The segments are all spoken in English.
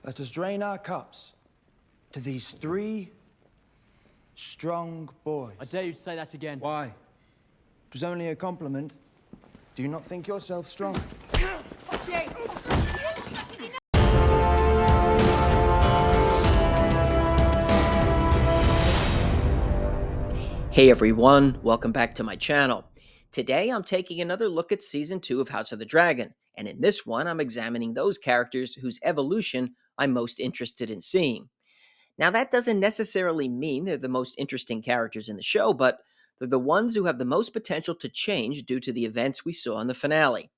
Let us drain our cups to these three strong boys. I dare you to say that again. Why? It was only a compliment. Do you not think yourself strong? Hey everyone, welcome back to my channel. Today I'm taking another look at Season 2 of House of the Dragon, and in this one I'm examining those characters whose evolution I'm most interested in seeing. Now that doesn't necessarily mean they're the most interesting characters in the show, but they're the ones who have the most potential to change due to the events we saw in the finale.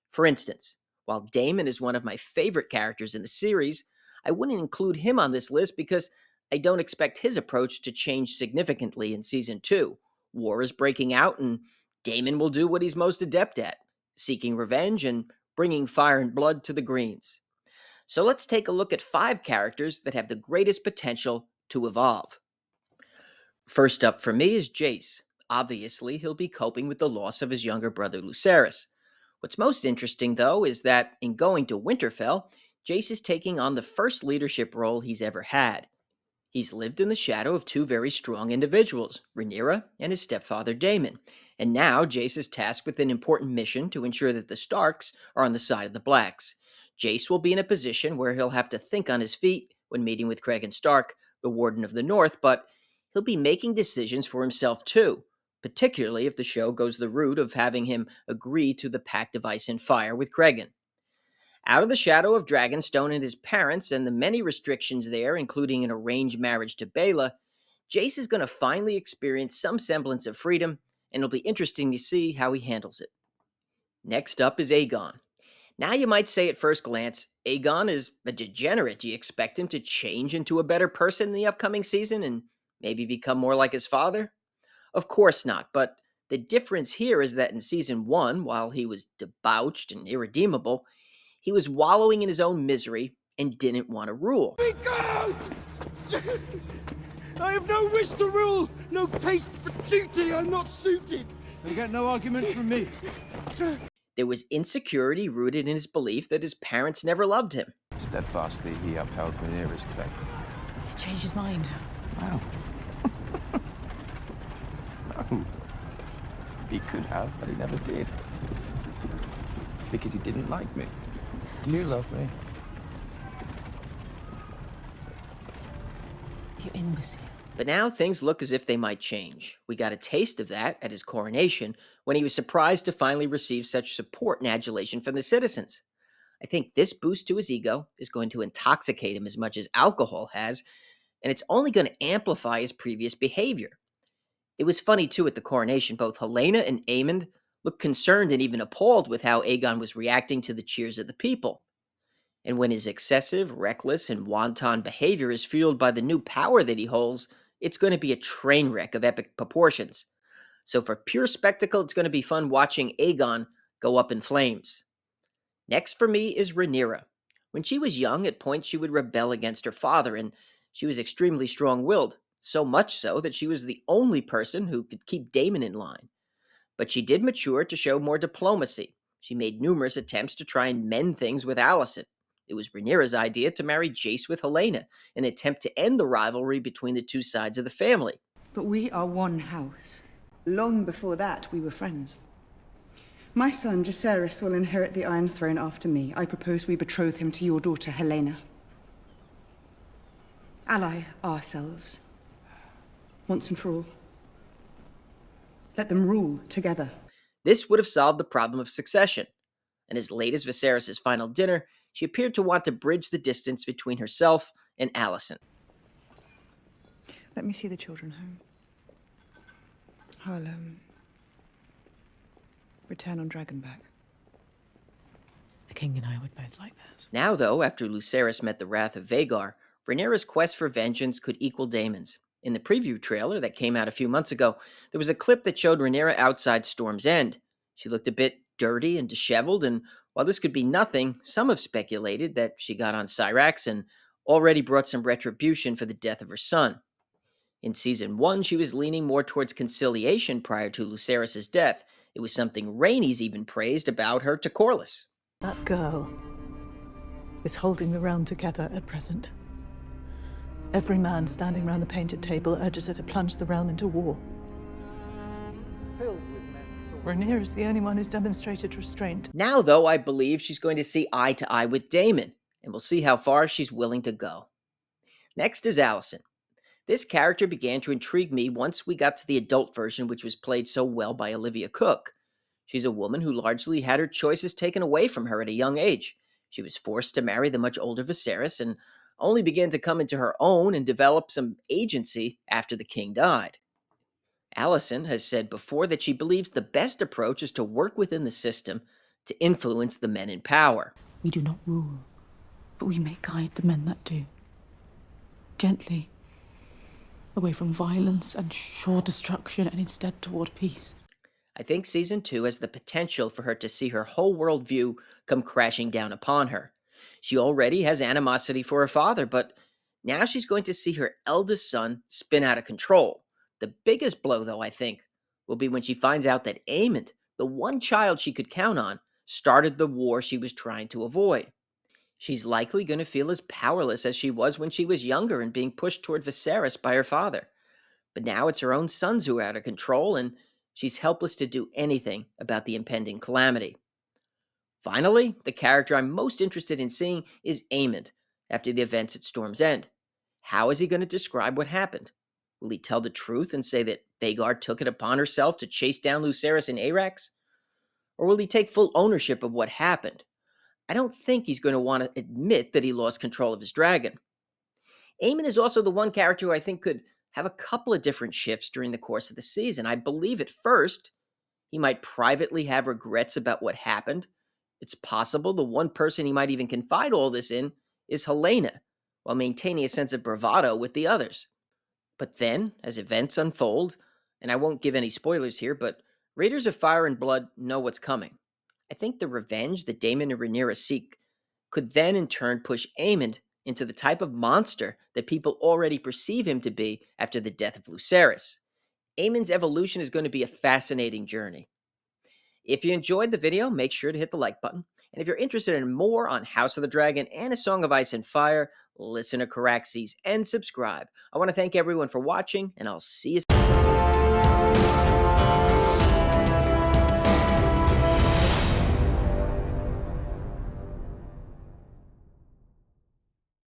For instance, while Daemon is one of my favorite characters in the series, I wouldn't include him on this list because I don't expect his approach to change significantly in Season 2. War is breaking out, and Daemon will do what he's most adept at, seeking revenge and bringing fire and blood to the Greens. So let's take a look at 5 characters that have the greatest potential to evolve. First up for me is Jace. Obviously, he'll be coping with the loss of his younger brother Lucerys. What's most interesting, though, is that in going to Winterfell, Jace is taking on the first leadership role he's ever had. He's lived in the shadow of 2 very strong individuals, Rhaenyra and his stepfather Daemon, and now Jace is tasked with an important mission to ensure that the Starks are on the side of the Blacks. Jace will be in a position where he'll have to think on his feet when meeting with Cregan Stark, the Warden of the North, but he'll be making decisions for himself too, particularly if the show goes the route of having him agree to the Pact of Ice and Fire with Cregan. Out of the shadow of Dragonstone and his parents and the many restrictions there, including an arranged marriage to Baela, Jace is going to finally experience some semblance of freedom, and it'll be interesting to see how he handles it. Next up is Aegon. Now you might say at first glance, Aegon is a degenerate. Do you expect him to change into a better person in the upcoming season and maybe become more like his father? Of course not, but the difference here is that in Season 1, while he was debauched and irredeemable, he was wallowing in his own misery and didn't want to rule. Be gone! I have no wish to rule, no taste for duty, I'm not suited. You get no argument from me. There was insecurity rooted in his belief that his parents never loved him. Steadfastly, he upheld Rhaenyra's claim. He changed his mind. Wow. No. He could have, but he never did. Because he didn't like me. Do you love me? You imbecile. But now things look as if they might change. We got a taste of that at his coronation when he was surprised to finally receive such support and adulation from the citizens. I think this boost to his ego is going to intoxicate him as much as alcohol has, and it's only going to amplify his previous behavior. It was funny too at the coronation, both Helaena and Aemond looked concerned and even appalled with how Aegon was reacting to the cheers of the people. And when his excessive, reckless, and wanton behavior is fueled by the new power that he holds, it's going to be a train wreck of epic proportions. So for pure spectacle, it's going to be fun watching Aegon go up in flames. Next for me is Rhaenyra. When she was young, at points she would rebel against her father, and she was extremely strong-willed, so much so that she was the only person who could keep Daemon in line. But she did mature to show more diplomacy. She made numerous attempts to try and mend things with Alicent. It was Rhaenyra's idea to marry Jace with Helaena, an attempt to end the rivalry between the two sides of the family. But we are one house. Long before that, we were friends. My son, Jacaerys, will inherit the Iron Throne after me. I propose we betroth him to your daughter, Helaena. Ally ourselves. Once and for all. Let them rule together. This would have solved the problem of succession. And as late as Viserys' final dinner, she appeared to want to bridge the distance between herself and Alicent. Let me see the children home. I'll, return on Dragonback. The king and I would both like that. Now, though, after Lucerys met the wrath of Vhagar, Rhaenyra's quest for vengeance could equal Daemon's. In the preview trailer that came out a few months ago, there was a clip that showed Rhaenyra outside Storm's End. She looked a bit dirty and disheveled, and while this could be nothing, some have speculated that she got on Syrax and already brought some retribution for the death of her son. In Season 1, she was leaning more towards conciliation prior to Lucerys' death. It was something Rhaenys even praised about her to Corlys. That girl is holding the realm together at present. Every man standing round the painted table urges her to plunge the realm into war. Rhaenyra is the only one who's demonstrated restraint. Now, though, I believe she's going to see eye to eye with Daemon, and we'll see how far she's willing to go. Next is Alicent. This character began to intrigue me once we got to the adult version, which was played so well by Olivia Cooke. She's a woman who largely had her choices taken away from her at a young age. She was forced to marry the much older Viserys and only began to come into her own and develop some agency after the king died. Alicent has said before that she believes the best approach is to work within the system to influence the men in power. We do not rule, but we may guide the men that do. Gently, away from violence and sure destruction, and instead toward peace. I think Season 2 has the potential for her to see her whole worldview come crashing down upon her. She already has animosity for her father, but now she's going to see her eldest son spin out of control. The biggest blow, though, I think, will be when she finds out that Aemond, the one child she could count on, started the war she was trying to avoid. She's likely going to feel as powerless as she was when she was younger and being pushed toward Viserys by her father. But now it's her own sons who are out of control, and she's helpless to do anything about the impending calamity. Finally, the character I'm most interested in seeing is Aemond after the events at Storm's End. How is he going to describe what happened? Will he tell the truth and say that Vhagar took it upon herself to chase down Lucerys and Arrax? Or will he take full ownership of what happened? I don't think he's going to want to admit that he lost control of his dragon. Aemond is also the one character who I think could have a couple of different shifts during the course of the season. I believe at first he might privately have regrets about what happened. It's possible the one person he might even confide all this in is Helaena, while maintaining a sense of bravado with the others. But then, as events unfold, and I won't give any spoilers here, but Raiders of Fire and Blood know what's coming. I think the revenge that Daemon and Rhaenyra seek could then in turn push Aemond into the type of monster that people already perceive him to be after the death of Lucerys. Aemond's evolution is going to be a fascinating journey. If you enjoyed the video, make sure to hit the like button. And if you're interested in more on House of the Dragon and A Song of Ice and Fire, listen to Caraxes and subscribe. I want to thank everyone for watching, and I'll see you soon.